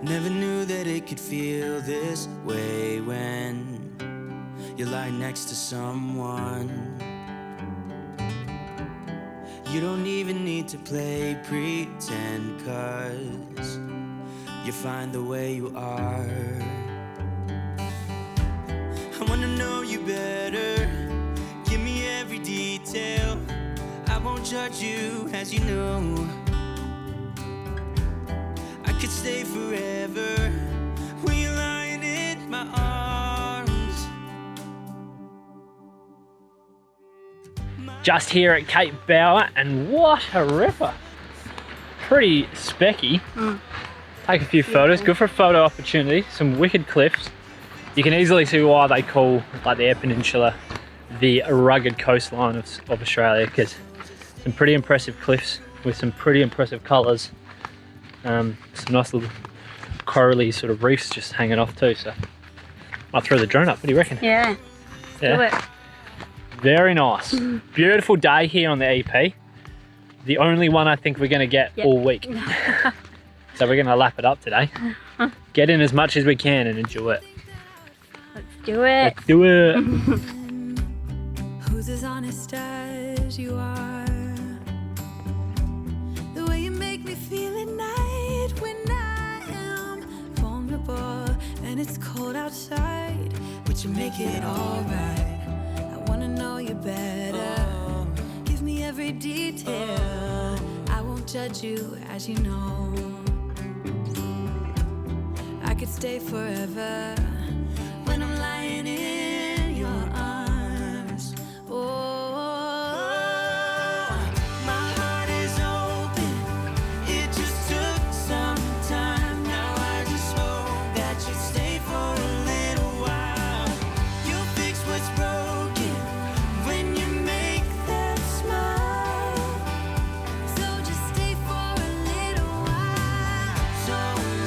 Never knew that it could feel this way when you lie next to someone. You don't even need to play pretend, 'cause you find the way you are. I wanna know you better, give me every detail. I won't judge you, as you know. I could stay forever when you're lying in my arms. Just here at Cape Bauer, and what a ripper. Pretty specky. Take a few photos, good for a photo opportunity. Some wicked cliffs. You can easily see why they call like the Eyre Peninsula the rugged coastline of Australia, because some pretty impressive cliffs with some pretty impressive colours. Some nice little corally sort of reefs just hanging off too, so might throw the drone up. What do you reckon? Yeah. Do it. Very nice. Beautiful day here on the EP. The only one I think we're going to get all week. So we're going to lap it up today. Get in as much as we can and enjoy it. Let's do it. Let's do it. Who's as honest as you are? The way you make me feel at night when I am vulnerable and it's cold outside, but you make it alright. I wanna know you better. Give me every detail. I won't judge you, as you know. I could stay forever when I'm lying in your arms. Oh, my heart is open. It just took some time. Now I just hope that you stay for a little while. You'll fix what's broken when you make that smile. So just stay for a little while. So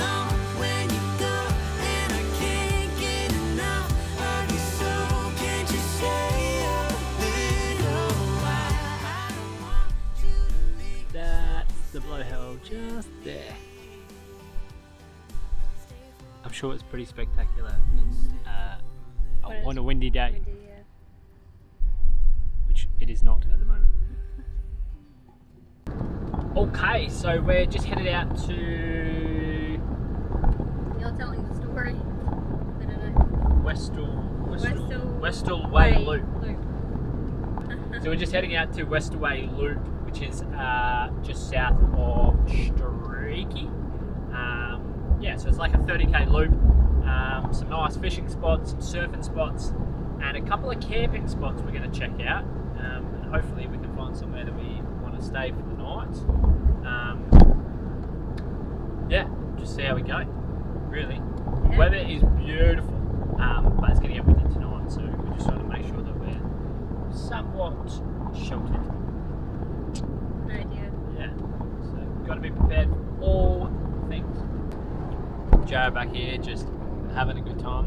long when you go, and I can't get enough of you. So can't you stay a little while? I don't want you to leave. That's the blowhole just there. I'm sure it's pretty spectacular. It's on a windy day, which it is not at the moment. Okay, so we're just headed out to You're telling the story. I don't know. Westall Way Loop. So we're just heading out to Westaway Loop, which is just south of Streaky. Yeah, so it's like a 30k loop. Some nice fishing spots, some surfing spots, and a couple of camping spots we're going to check out. And hopefully we can find somewhere that we want to stay for the night. Yeah, just see how we go. Really, the weather is beautiful, but it's going to get windy tonight, so we just want to make sure that we're somewhat sheltered. No idea. Yeah, so we've got to be prepared for all things. Joe back here just having a good time.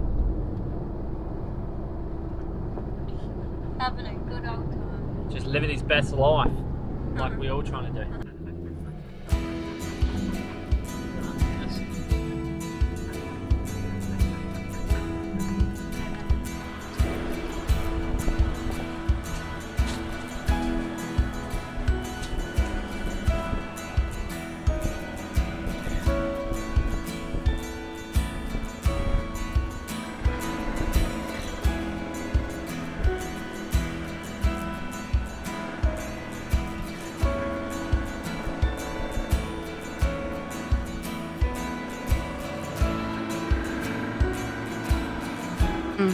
Having a good old time. Just living his best life, like we all trying to do.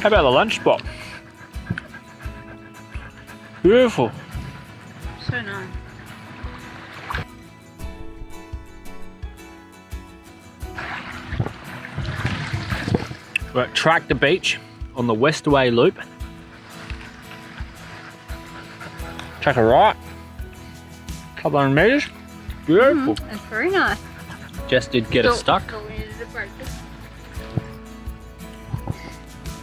How about the lunch spot? Beautiful. So nice. We're at Tractor Beach on the Westaway Loop. Take a right, couple hundred metres. Beautiful. That's very nice. Just did get us stuck.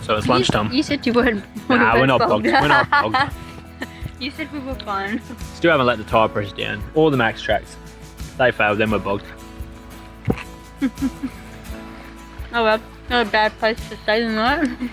So it's lunchtime. You said you weren't. Nah, we're not bogged. We're not bogged. You said we were fine. Still haven't let the tyre pressure down. All the max tracks. They failed, then we're bogged. Oh well, not a bad place to stay the night.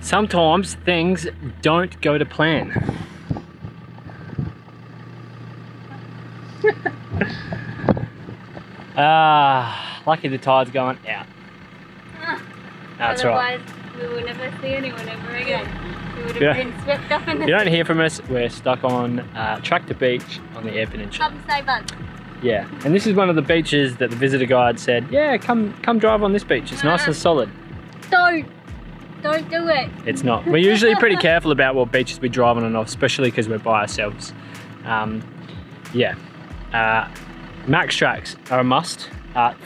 Sometimes things don't go to plan. Lucky the tide's going out. That's right. Otherwise, we will never see anyone ever again. We would have been swept up in the You don't hear from us, we're stuck on Tractor Beach on the Eyre Peninsula. Come save us. Yeah, and this is one of the beaches that the visitor guide said, yeah, come drive on this beach. It's nice and solid. Don't do it. It's not. We're usually pretty careful about what beaches we drive on and off, especially because we're by ourselves. Yeah. Max tracks are a must.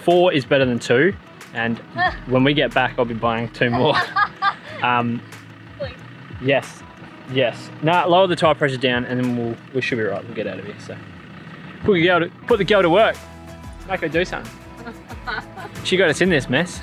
4 is better than 2, and when we get back, I'll be buying 2 more. Please. Yes. Now lower the tire pressure down, and then we should be right. We'll get out of here. So put the girl to work. Make her do something. She got us in this mess.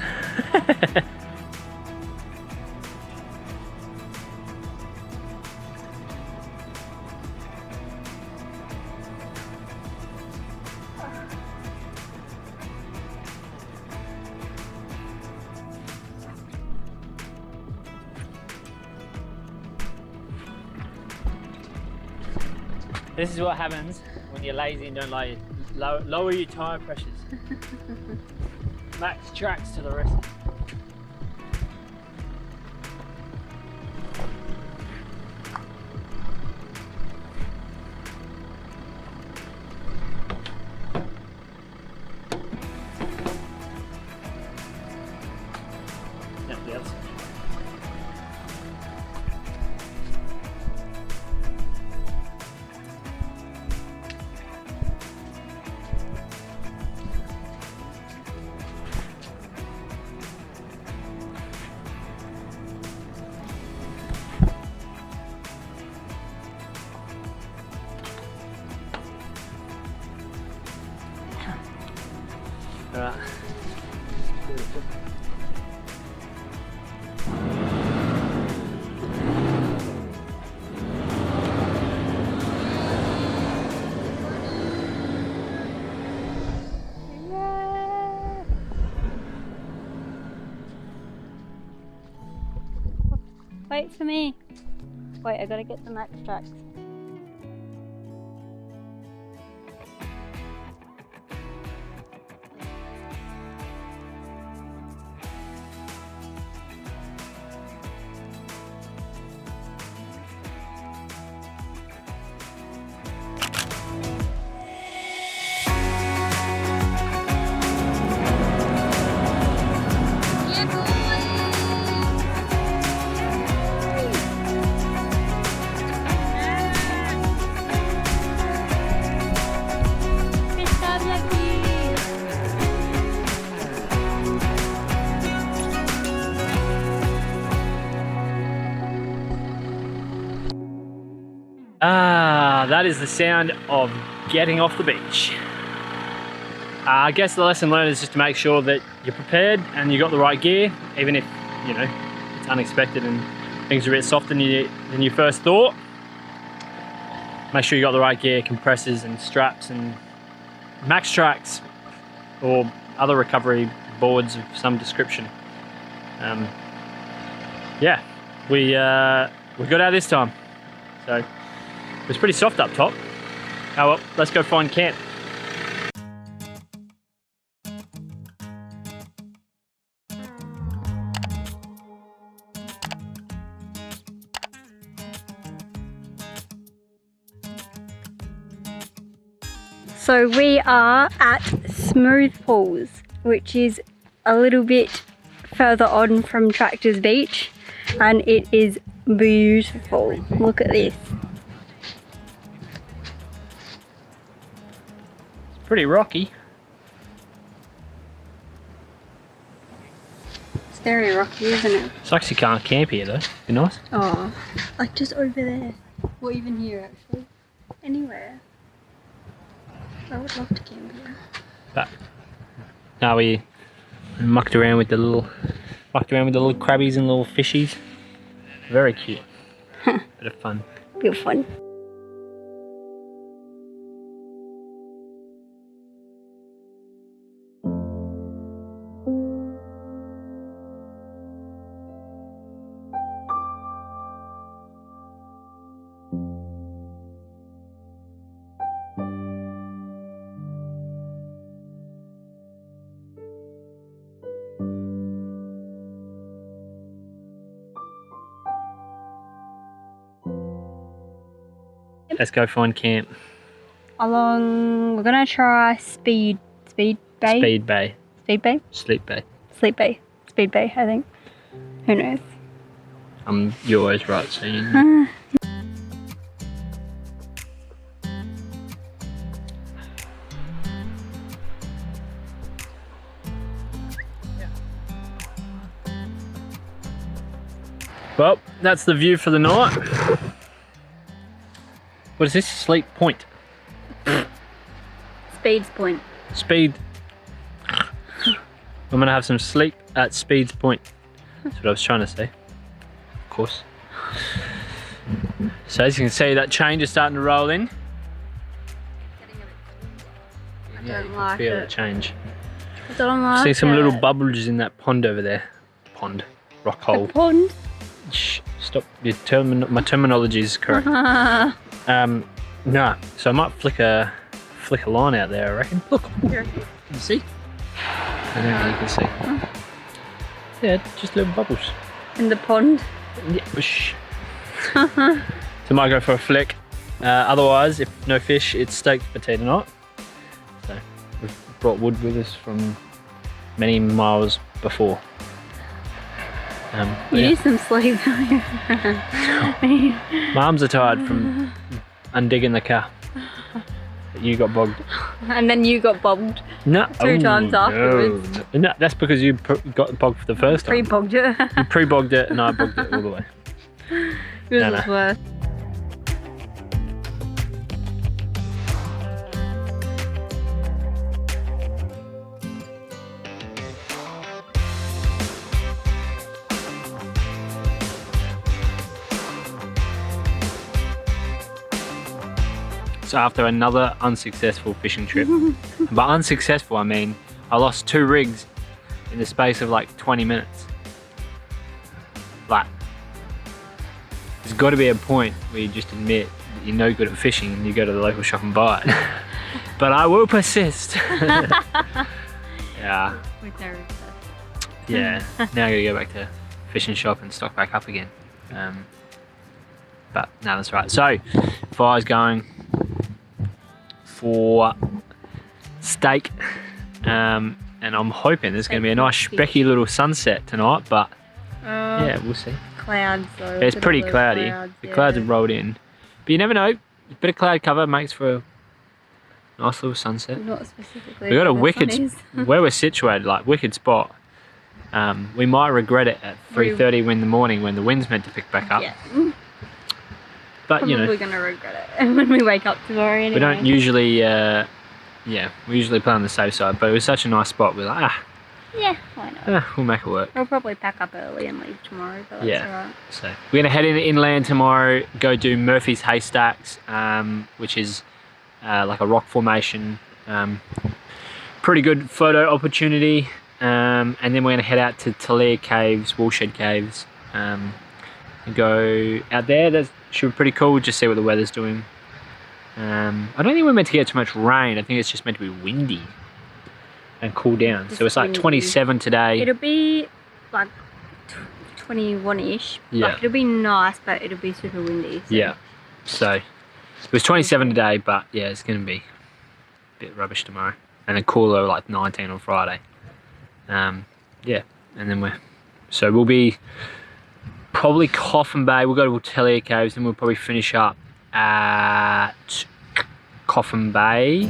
This is what happens when you're lazy and don't lower your tire pressures. Max tracks to the rest. Now the other side. Alright. Wait for me. Wait, I gotta get the max tracks. That is the sound of getting off the beach. I guess the lesson learned is just to make sure that you're prepared and you got the right gear, even if, you know, it's unexpected and things are a bit softer than you first thought. Make sure you got the right gear, compressors and straps and max tracks or other recovery boards of some description. Yeah, we got out this time, so it was pretty soft up top. Oh well, let's go find camp. So we are at Smooth Pools, which is a little bit further on from Tractors Beach, and it is beautiful. Look at this. It's pretty rocky. very rocky, isn't it? It's actually can't camp here though. Be nice. Oh, like just over there. Or even here actually. Anywhere. I would love to camp here. But now we mucked around with the little crabbies and little fishies. Very cute. Bit of fun. Bit of fun. Let's go find camp. We're gonna try Speed Bay? Speed Bay. Speed Bay? Sleep Bay. Sleep Bay. Speed Bay, I think. Who knows? You're always right, so you know. Well, that's the view for the night. What is this? Sleep Point. Speed's Point. Speed. I'm gonna have some sleep at Speed's Point. That's what I was trying to say. Of course. So as you can see, that change is starting to roll in. Yeah, you can feel the change. I don't like See some it. little bubbles in that pond over there. Pond. Rock hole. The pond? Shh, stop. My terminology is correct. No, so I might flick a line out there, I reckon. Look, You reckon? you see? I don't know if you can see. Yeah, just little bubbles. In the pond? Yeah, shh. So I might go for a flick. Otherwise, if no fish, it's steak for tea tonight. So we've brought wood with us from many miles before. You need some sleep. My arms are tired from undigging the car. You got bogged. And then you got bogged. No. 2 times afterwards. No, that's because you got bogged for the first time. Pre-bogged it. You pre-bogged it and I bogged it all the way. Yours No, was no. worse. So after another unsuccessful fishing trip, by unsuccessful I mean I lost 2 rigs in the space of like 20 minutes. Like, there's got to be a point where you just admit that you're no good at fishing and you go to the local shop and buy it. But I will persist. Yeah. With no resist. Yeah, now I gotta go back to fishing shop and stock back up again. But no, that's right. So, fire's going for steak, and I'm hoping there's going to be a nice specky little sunset tonight, but yeah, we'll see. Clouds though. It's pretty cloudy. The clouds yeah. have rolled in, but you never know. A bit of cloud cover makes for a nice little sunset. Not specifically. We got a where the wicked, sun is. where we're situated, like wicked spot. We might regret it at 3:30 in the morning when the wind's meant to pick back up. Yeah. But Probably you know, gonna regret it when we wake up tomorrow anyway. we don't usually, yeah, we usually play on the safe side. But it was such a nice spot. We're like, Yeah, why not? we'll make it work. We'll probably pack up early and leave tomorrow, but that's Yeah. alright. So we're gonna head inland tomorrow. Go do Murphy's Haystacks, which is like a rock formation. Pretty good photo opportunity. And then we're gonna head out to Talia Caves, Woolshed Caves. And go out there. That should be pretty cool. Just see what the weather's doing. I don't think we're meant to get too much rain. I think it's just meant to be windy and cool down. Just so it's like windy. 27 today. It'll be like 21-ish. Yeah. Like, it'll be nice, but it'll be super windy. So. Yeah. So it was 27 today, but yeah, it's gonna be a bit rubbish tomorrow, and then cooler like 19 on Friday. Yeah, and then we'll be probably Coffin Bay. We'll go to Talia Caves and we'll probably finish up at Coffin Bay.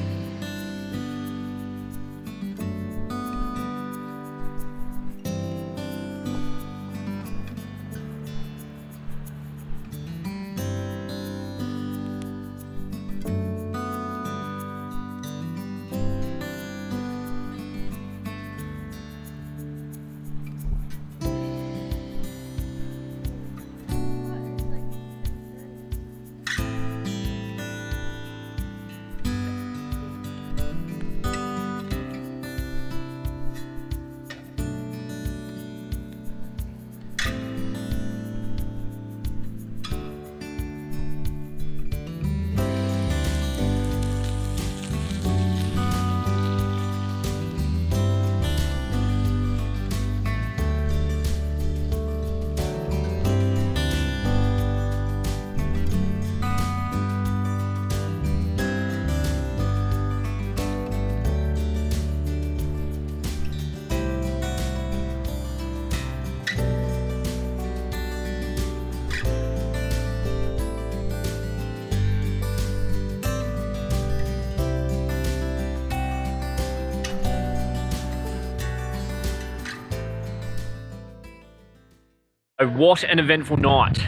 What an eventful night.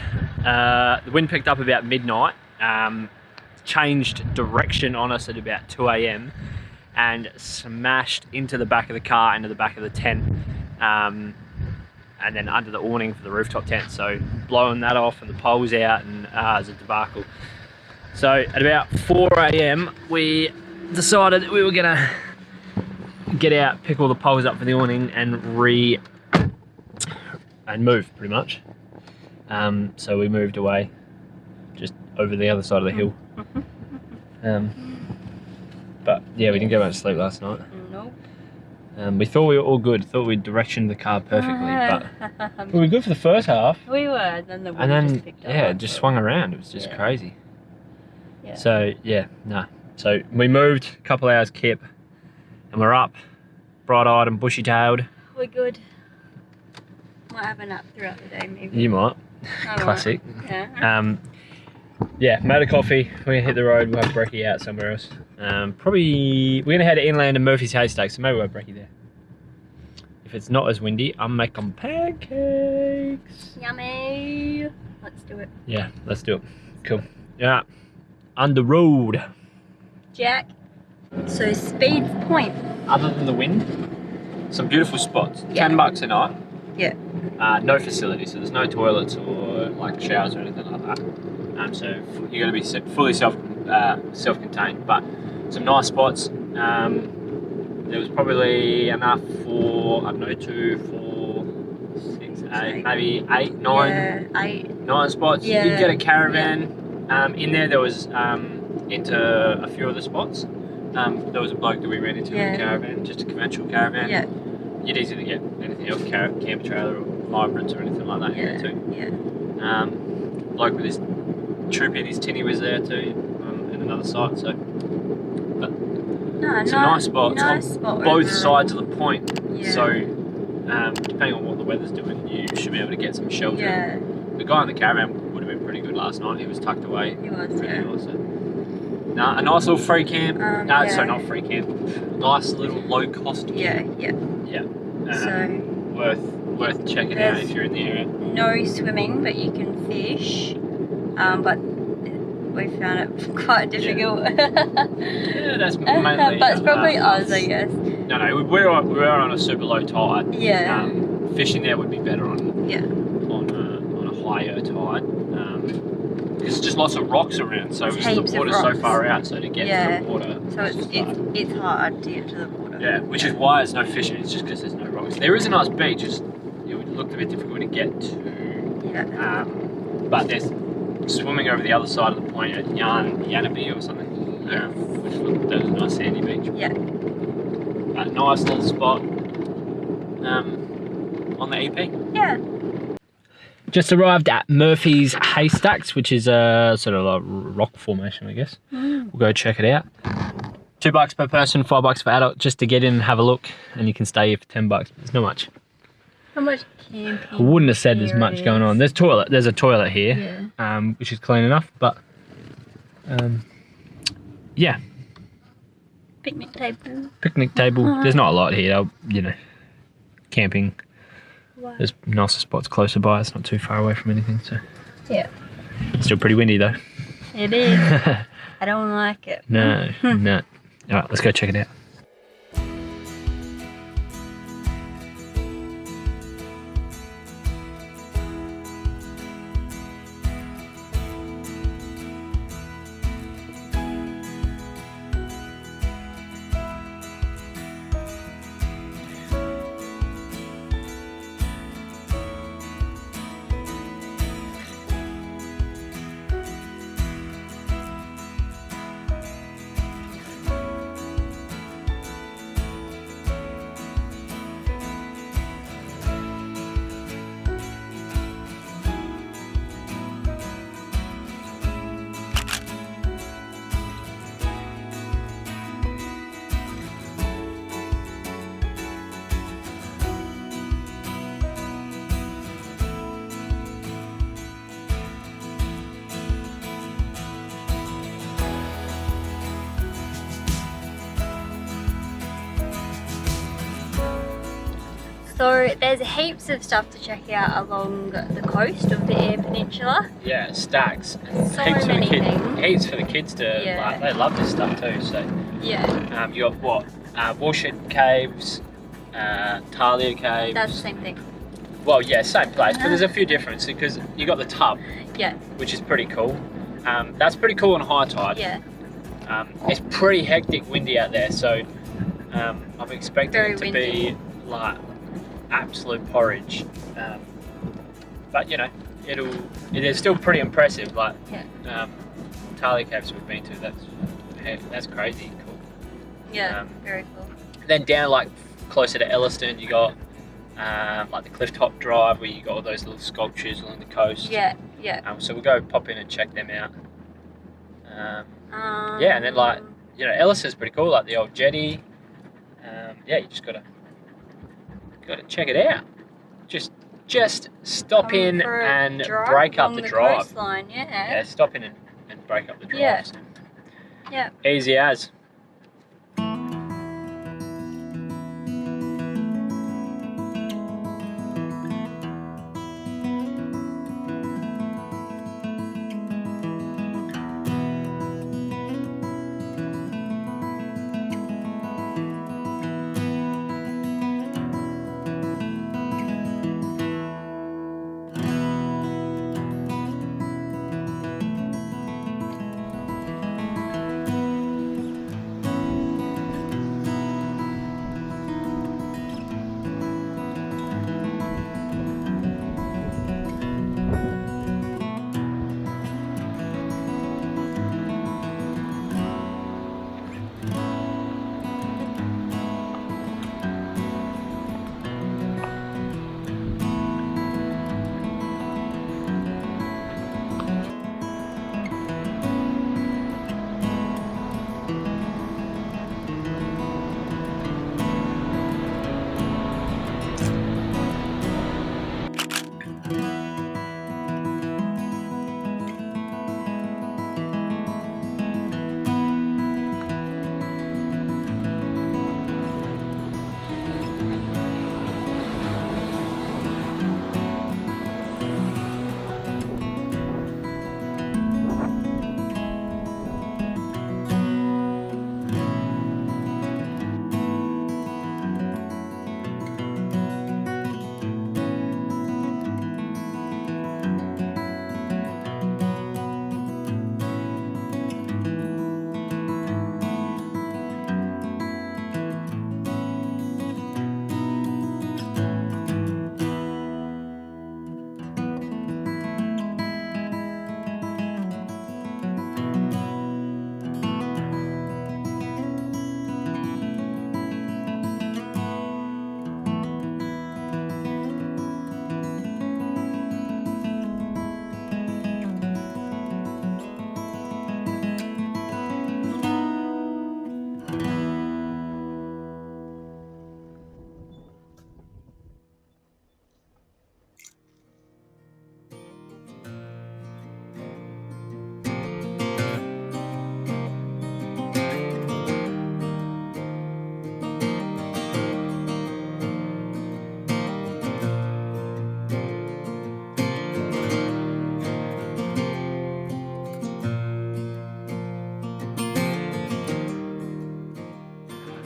The wind picked up about midnight, changed direction on us at about 2 a.m. and smashed into the back of the car, into the back of the tent, and then under the awning for the rooftop tent. So blowing that off and the poles out, and it was a debacle. So at about 4 a.m. we decided that we were gonna get out, pick all the poles up for the awning and move pretty much. So we moved away just over the other side of the hill. But yeah, we didn't get much sleep last night. Nope. We thought we were all good, thought we'd directioned the car perfectly, but we were good for the first half. We were, and then the wind just picked up. Yeah, it just swung around. It was just crazy. Yeah. So yeah, no. So we moved a couple hours kip, and we're up, bright-eyed and bushy-tailed. We're good. Might have a nap throughout the day, maybe. You might. I Classic. might. Yeah. Yeah, made a coffee. We're gonna hit the road. We'll have brekkie out somewhere else. Probably we're gonna head inland to Murphy's Haystacks, so maybe we'll have brekkie there. If it's not as windy, I'm making pancakes. Yummy. Let's do it. Yeah, let's do it. Cool. Yeah, on the road. Jack. So Speed's Point. Other than the wind, some beautiful spots. Yeah. $10 a night. Yeah. No facilities, so there's no toilets or like showers or anything like that. So you're going to be fully self-contained, but some nice spots. There was probably enough for, I don't know, 2, 4, 6, 8, maybe 8, 9. Yeah, 8. 9 spots. Yeah. You'd get a caravan. In there was into a few of the spots. There was a bloke that we ran into in a caravan, just a conventional caravan. Yeah. You'd easily get anything else, camper trailer or hybrids or anything like that in there too. Yeah. Bloke with his troop in his tinny was there too, in another site. So, but some nice spots on both overall. sides of the point. Yeah. So, depending on what the weather's doing, you should be able to get some shelter. Yeah. The guy in the caravan would have been pretty good last night. He was tucked away. He was, pretty yeah. nice. So. A nice little free camp. Yeah. So not free camp. Nice little low cost camp. Yeah. Yeah. So worth checking out if you're in the area. no swimming, but you can fish. But we found it quite difficult. Yeah, that's mainly. But it's probably us, I guess. No, we were on a super low tide. Yeah. Fishing there would be better on Yeah. on a higher tide. Because there's just lots of rocks around, so There's the heaps of water's so rocks. far out, so to get to the water. So it's hard to get to the water. Yeah, which is why there's no fishing. It's just because there's no rocks. There is a nice beach. It looked a bit difficult to get to. Yeah. But there's swimming over the other side of the point at Yanabe or something, which was a nice sandy beach. Yeah. A nice little spot on the EP. Yeah. Just arrived at Murphy's Haystacks, which is a sort of a rock formation, I guess. We'll go check it out. $2 per person, $5 for adult, just to get in and have a look, and you can stay here for $10. There's not much. How much camping? I wouldn't have said there's much going on. There's a toilet here, which is clean enough, but yeah. Picnic table. Picnic table. There's not a lot here, camping. Wow. There's nicer spots closer by. It's not too far away from anything, so. Yeah. Still pretty windy though. It is. I don't like it. No, no. All right, let's go check it out. So there's heaps of stuff to check out along the coast of the Eyre Peninsula. Yeah, stacks. And So heaps many for the things. Heaps for the kids to Yeah. like. They love this stuff too. So Yeah, you got what? Warshed Caves, Talia Caves. that's the same thing. Well, yeah, same place, but there's a few differences because you got the tub, Yeah, which is pretty cool. That's pretty cool on high tide. yeah. It's pretty hectic, windy out there, so I'm expecting Very it to windy. be like absolute porridge. But you know, it's still pretty impressive. Like Talia Caves we've been to, that's crazy cool. Yeah, very cool. Then down like closer to Elliston, you got like the cliff top drive where you got all those little sculptures along the coast. Yeah, yeah. So we'll go pop in and check them out. Yeah, and then like you know, Elliston's pretty cool, like the old jetty. Yeah, you just gotta check it out. Just stop in and break up the drive. Coastline, yeah. Yeah, stop in and break up the drive. Yeah. Yeah. Easy as.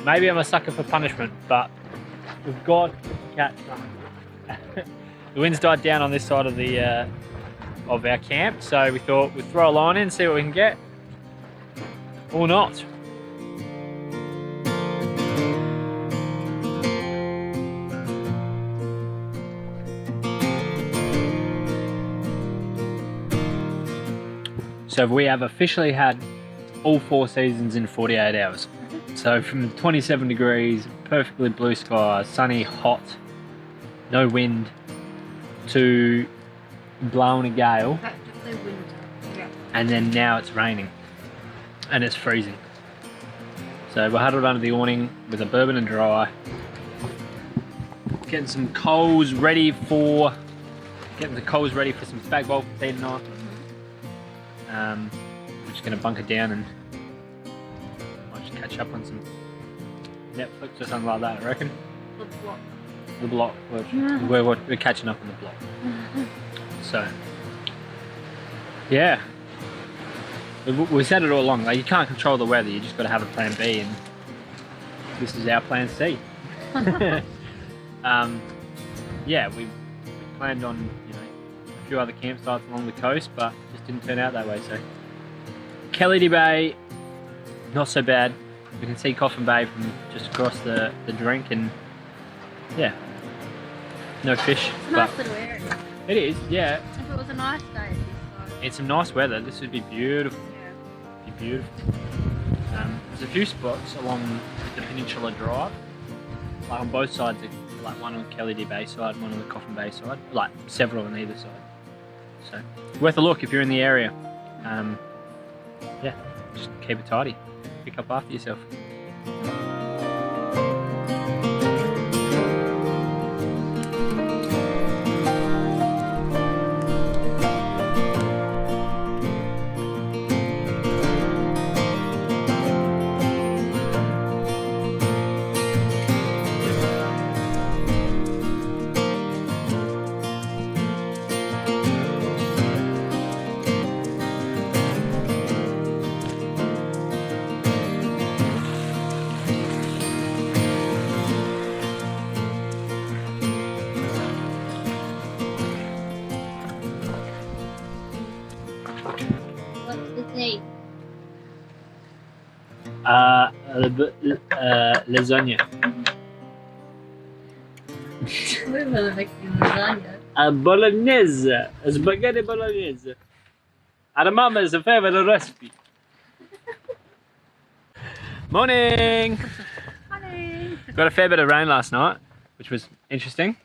Maybe I'm a sucker for punishment, but we've got to catch something. The wind's died down on this side of the of our camp, so we thought we'd throw a line in, see what we can get, or not. So we have officially had all 4 seasons in 48 hours. So from 27 degrees, perfectly blue skies, sunny, hot, no wind, to blowing a gale, and then now it's raining and it's freezing. So we're huddled under the awning with a bourbon and dry, getting some coals ready for some spag bowl for tea tonight. We're just going to bunker down and might just catch up on some Netflix or something like that, I reckon. The block. We're catching up on the block. So, yeah. We said it all along. Like, you can't control the weather. You just got to have a plan B, and this is our plan C. Yeah, we planned on a few other campsites along the coast, but just didn't turn out that way. So, Perlubie Bay, not so bad. We can see Coffin Bay from just across the drink, and yeah, no fish. It's a nice little area. It is, yeah. If it was a nice day, It's some nice weather. This would be beautiful. yeah. Be beautiful. There's a few spots along the Peninsula Drive, like on both sides, like one on Perlubie Bay side, one on the Coffin Bay side, like several on either side. So worth a look if you're in the area. Yeah, just keep it tidy. Pick up after yourself. Lasagna. We're really making lasagna. A bolognese, a spaghetti bolognese. Our mama's favorite recipe. Morning! Morning! Got a fair bit of rain last night, which was interesting,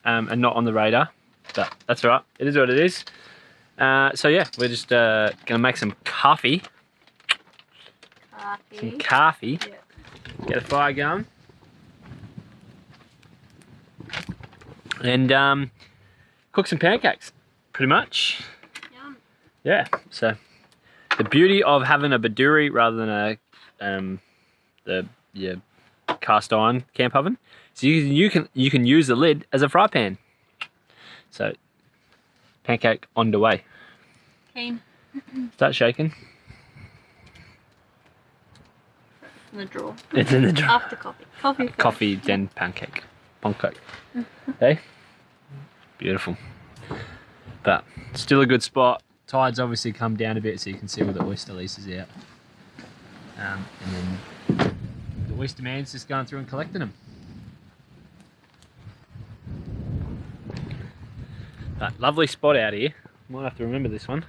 and not on the radar, but that's alright. It is what it is. So yeah, we're just gonna make some coffee. Some coffee. Yeah. Get a fire going. And cook some pancakes, pretty much. Yum. Yeah, so the beauty of having a baduri rather than a cast iron camp oven, so you can use the lid as a fry pan. So pancake on the way. Keen. Start shaking. In the drawer. It's in the drawer. After coffee. Coffee first. Coffee, then pancake. Pancake. Hey? Beautiful. But still a good spot. Tide's obviously come down a bit so you can see all the oyster leases out. And then the oyster man's just going through and collecting them. But lovely spot out here. Might have to remember this one.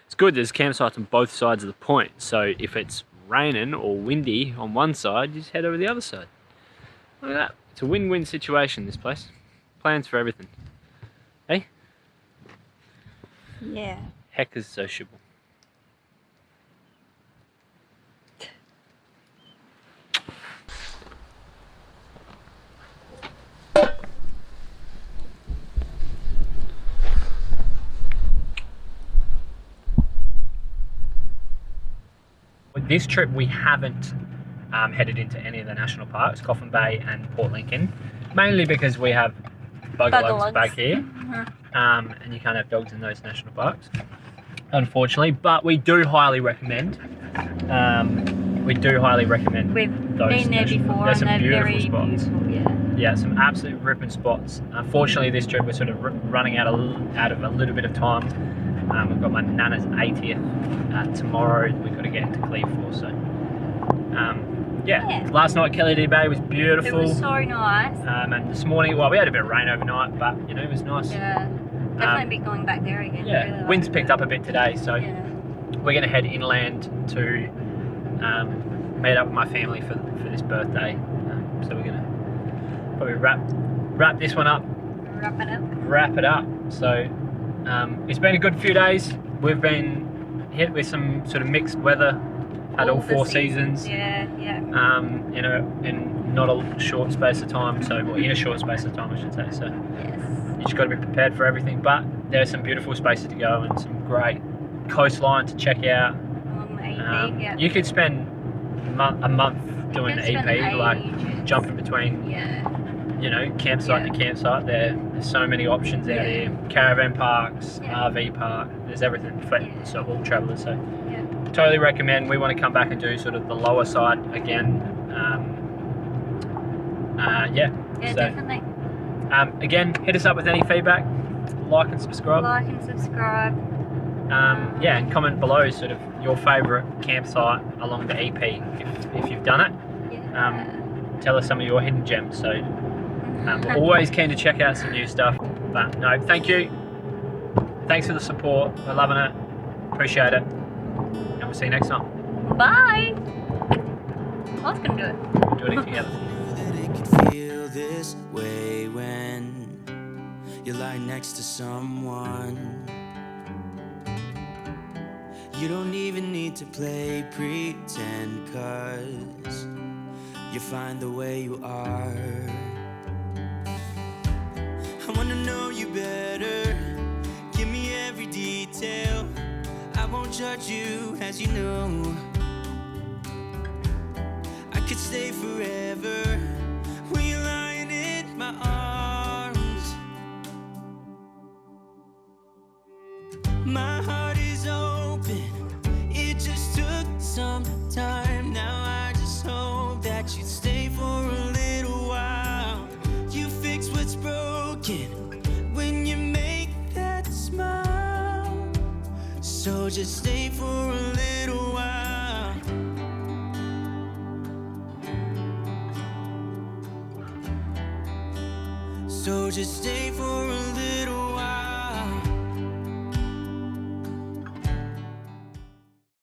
It's good, there's campsites on both sides of the point, so if it's raining or windy on one side, you just head over the other side. Look at that. It's a win-win situation, this place. Plans for everything. Hey? Yeah. Heck is sociable. With this trip, we haven't headed into any of the national parks, Coffin Bay and Port Lincoln, mainly because we have bugger back here, and you can't have dogs in those national parks, unfortunately. But we do highly recommend. We've been there before, There's and some they're very beautiful spots. beautiful. Yeah, some absolute ripping spots. Unfortunately, this trip we're sort of running out of a little bit of time. We've got my nana's 80th tomorrow. We've got to get into Cleve for, so yeah. Last night Perlubie Bay was beautiful. It was so nice. And this morning, well, we had a bit of rain overnight, but you know, it was nice. Yeah, definitely be going back there again. Yeah, really wind's like picked up a bit today, so we're going to head inland to meet up with my family for this birthday. So we're going to probably wrap this one up. Wrap it up. So it's been a good few days. We've been hit with some sort of mixed weather. Had all 4 seasons. Yeah. You know, in not a short space of time. So, well, in a short space of time, I should say. So, you just got to be prepared for everything. But there's some beautiful spaces to go and some great coastline to check out. You could spend a month doing EP, like jumping between you know, campsite to campsite. There's so many options out here. Caravan parks, RV park, there's everything for so all travellers. So totally recommend. We want to come back and do sort of the lower side again. Definitely. Again, hit us up with any feedback. Like and subscribe. Like and subscribe. And comment below sort of your favourite campsite along the EP if you've done it. Tell us some of your hidden gems. So we're always keen to check out some new stuff. But no, thank you. Thanks for the support. We're loving it. Appreciate it. And we'll see you next time. Bye. I was gonna do it. We're doing it together. That it could feel this way when you lie next to someone. You don't even need to play pretend, 'cause you find the way you are. I wanna know you better. Give me every detail. I won't judge you, as you know. I could stay forever when you're lying in my arms. My heart is open. It just took some time. Now I just hope that you'd stay for a little while. You fix what's broken when you make that smile. So just stay for a little while. So just stay for a little while.